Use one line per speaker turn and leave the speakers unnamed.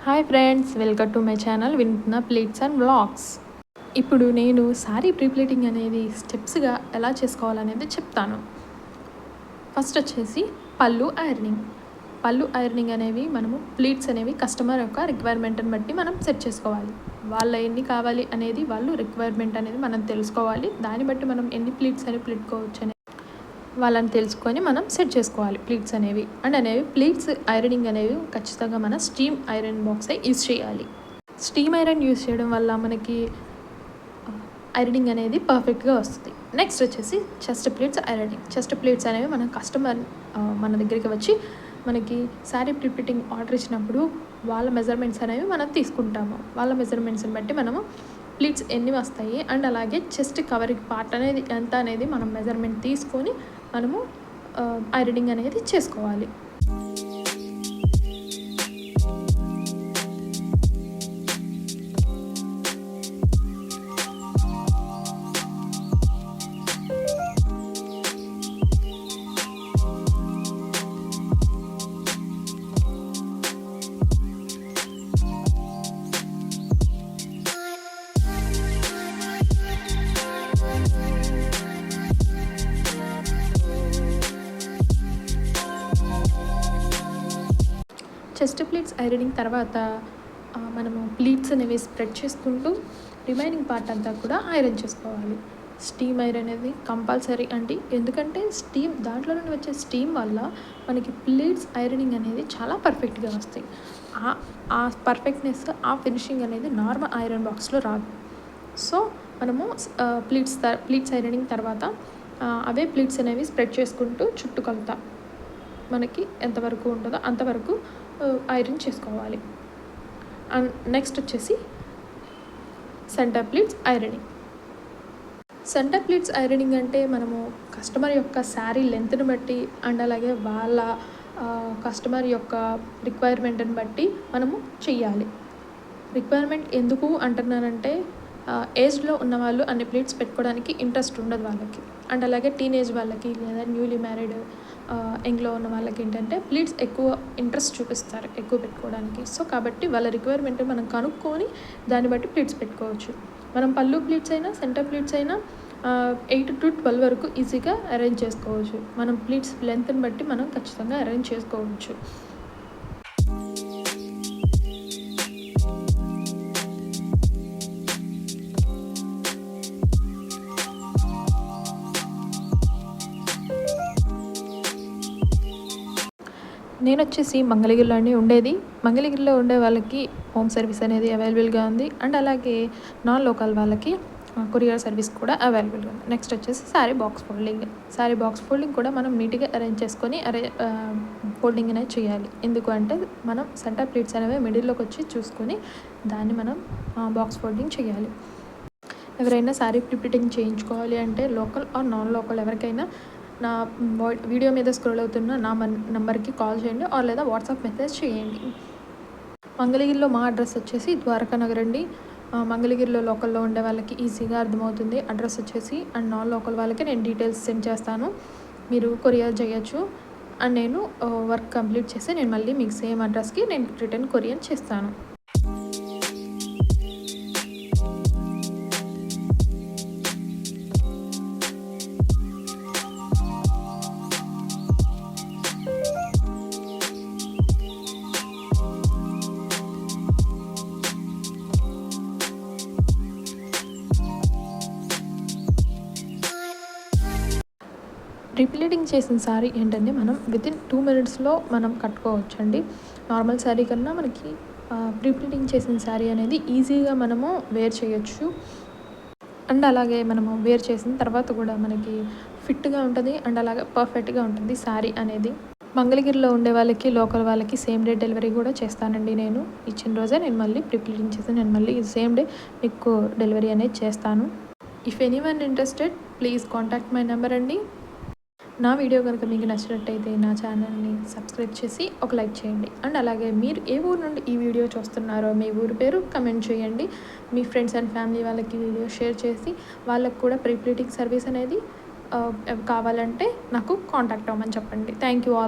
Hi friends, welcome to my channel వింటున్న pleats and vlogs. ఇప్పుడు నేను శారీ ప్రీప్లీటింగ్ అనేది స్టెప్స్గా ఎలా చేసుకోవాలనేది చెప్తాను. ఫస్ట్ వచ్చేసి పళ్ళు ఐరనింగ్ అనేవి మనము ప్లీట్స్ అనేవి కస్టమర్ యొక్క రిక్వైర్మెంట్ని బట్టి మనం సెట్ చేసుకోవాలి. వాళ్ళ ఎన్ని కావాలి అనేది వాళ్ళు రిక్వైర్మెంట్ అనేది మనం తెలుసుకోవాలి. దాన్ని బట్టి మనం ఎన్ని ప్లీట్స్ అనేవి ప్లీట్టుకోవచ్చు అనేది వాళ్ళని తెలుసుకొని మనం సెట్ చేసుకోవాలి ప్లీట్స్ అనేవి. ప్లీట్స్ ఐరనింగ్ అనేవి ఖచ్చితంగా మన స్టీమ్ ఐరన్ బాక్సే యూజ్ చేయాలి. స్టీమ్ ఐరన్ యూజ్ చేయడం వల్ల మనకి ఐరనింగ్ అనేది పర్ఫెక్ట్గా వస్తుంది. నెక్స్ట్ వచ్చేసి చెస్ట్ ప్లీట్స్ అనేవి మన కస్టమర్ మన దగ్గరికి వచ్చి మనకి శారీ ప్రీప్లీటింగ్ ఆర్డర్ ఇచ్చినప్పుడు వాళ్ళ మెజర్మెంట్స్ అనేవి మనం తీసుకుంటాము. వాళ్ళ మెజర్మెంట్స్ని బట్టి మనము ప్లీట్స్ ఎన్ని వస్తాయి అండ్ అలాగే చెస్ట్ కవరింగ్ పార్ట్ అనేది ఎంత అనేది మనం మెజర్మెంట్ తీసుకొని మనము ఐరనింగ్ అనేది చేసుకోవాలి. చెస్ట్ ప్లీట్స్ ఐరనింగ్ తర్వాత మనము ప్లీట్స్ అనేవి స్ప్రెడ్ చేసుకుంటూ రిమైనింగ్ పార్ట్ అంతా కూడా ఐరన్ చేసుకోవాలి. స్టీమ్ ఐరన్ అనేది కంపల్సరీ అండి. ఎందుకంటే దాంట్లో నుండి వచ్చే స్టీమ్ వల్ల మనకి ప్లీట్స్ ఐరనింగ్ అనేది చాలా పర్ఫెక్ట్గా వస్తాయి. ఆ పర్ఫెక్ట్నెస్, ఆ ఫినిషింగ్ అనేది నార్మల్ ఐరన్ బాక్స్లో రాదు. సో మనము ప్లీట్స్ ఐరనింగ్ తర్వాత అవే ప్లీట్స్ అనేవి స్ప్రెడ్ చేసుకుంటూ చుట్టుకొలత మనకి ఎంతవరకు ఉంటుందో అంతవరకు ఐరన్ చేసుకోవాలి. అండ్ నెక్స్ట్ వచ్చేసి సెంటర్ ప్లీట్స్ ఐరనింగ్ అంటే మనము కస్టమర్ యొక్క శారీ లెంత్ని బట్టి అండ్ అలాగే వాళ్ళ కస్టమర్ యొక్క రిక్వైర్మెంట్ని బట్టి మనము చెయ్యాలి. రిక్వైర్మెంట్ ఎందుకు అంటున్నానంటే ఏజ్లో ఉన్నవాళ్ళు అన్ని ప్లీట్స్ పెట్టుకోవడానికి ఇంట్రెస్ట్ ఉండదు వాళ్ళకి. అండ్ అలాగే టీనేజ్ వాళ్ళకి లేదా న్యూలీ మ్యారీడ్ యంగ్లో ఉన్న వాళ్ళకి ఏంటంటే ప్లీట్స్ ఎక్కువ ఇంట్రెస్ట్ చూపిస్తారు ఎక్కువ పెట్టుకోవడానికి. సో కాబట్టి వాళ్ళ రిక్వైర్మెంట్ మనం కనుక్కొని దాన్ని బట్టి ప్లీట్స్ పెట్టుకోవచ్చు. మనం పళ్ళు ప్లీట్స్ అయినా సెంటర్ ప్లీట్స్ అయినా 8 to 12 వరకు ఈజీగా అరేంజ్ చేసుకోవచ్చు. మనం ప్లీట్స్ లెంత్ని బట్టి మనం ఖచ్చితంగా అరేంజ్ చేసుకోవచ్చు. నేను వచ్చేసి మంగళగిరిలోనే ఉండేది. మంగళగిరిలో ఉండే వాళ్ళకి హోమ్ సర్వీస్ అనేది అవైలబుల్గా ఉంది. అండ్ అలాగే నాన్ లోకల్ వాళ్ళకి కొరియర్ సర్వీస్ కూడా అవైలబుల్గా ఉంది. నెక్స్ట్ వచ్చేసి శారీ బాక్స్ ఫోల్డింగ్ కూడా మనం నీట్గా అరేంజ్ చేసుకొని ఫోల్డింగ్ అనేది చేయాలి. ఎందుకు అంటే మనం సెంటర్ ప్లీట్స్ అనేవి మిడిల్లోకి వచ్చి చూసుకొని దాన్ని మనం బాక్స్ ఫోల్డింగ్ చేయాలి. ఎవరైనా శారీ ప్రీప్లీటింగ్ చేయించుకోవాలి అంటే లోకల్ ఆర్ నాన్ లోకల్ ఎవరికైనా నా వీడియో మీద స్క్రోల్ అవుతున్న నా నంబర్కి కాల్ చేయండి ఆర్ లేదా వాట్సాప్ మెసేజ్ చేయండి. మంగళగిరిలో మా అడ్రస్ వచ్చేసి ద్వారకా నగర్ అండి. మంగళగిరిలో లోకల్లో ఉండే వాళ్ళకి ఈజీగా అర్థమవుతుంది అడ్రస్ వచ్చేసి. అండ్ నాన్ లోకల్ వాళ్ళకి నేను డీటెయిల్స్ సెండ్ చేస్తాను, మీరు కొరియర్ చేయొచ్చు. అండ్ నేను వర్క్ కంప్లీట్ చేసి నేను మళ్ళీ మీకు సేమ్ అడ్రస్కి నేను రిటర్న్ కొరియర్ చేస్తాను. ప్రీప్లీటింగ్ చేసిన శారీ ఏంటంటే మనం వితిన్ 2 minutesలో మనం కట్టుకోవచ్చండి. నార్మల్ శారీ కన్నా మనకి ప్రీప్లీటింగ్ చేసిన శారీ అనేది ఈజీగా మనము వేర్ చేయొచ్చు. అండ్ అలాగే మనము వేర్ చేసిన తర్వాత కూడా మనకి ఫిట్గా ఉంటుంది అండ్ అలాగే పర్ఫెక్ట్గా ఉంటుంది శారీ అనేది. మంగళగిరిలో ఉండే వాళ్ళకి లోకల్ వాళ్ళకి సేమ్ డే డెలివరీ కూడా చేస్తానండి. నేను ఇచ్చిన రోజే నేను మళ్ళీ ప్రీప్లీటింగ్ చేసి నేను మళ్ళీ సేమ్ డే మీకు డెలివరీ అనేది చేస్తాను. If anyone interested please contact my number అండి. నా వీడియో కనుక మీకు నచ్చినట్టయితే నా ఛానల్ని సబ్స్క్రైబ్ చేసి ఒక లైక్ చేయండి. అండ్ అలాగే మీరు ఏ ఊరు నుండి ఈ వీడియో చూస్తున్నారో మీ ఊరు పేరు కమెంట్ చేయండి. మీ ఫ్రెండ్స్ అండ్ ఫ్యామిలీ వాళ్ళకి వీడియో షేర్ చేసి వాళ్ళకు కూడా ప్రీప్లీటింగ్ సర్వీస్ అనేది కావాలంటే నాకు కాంటాక్ట్ అవ్వమని చెప్పండి. Thank you all.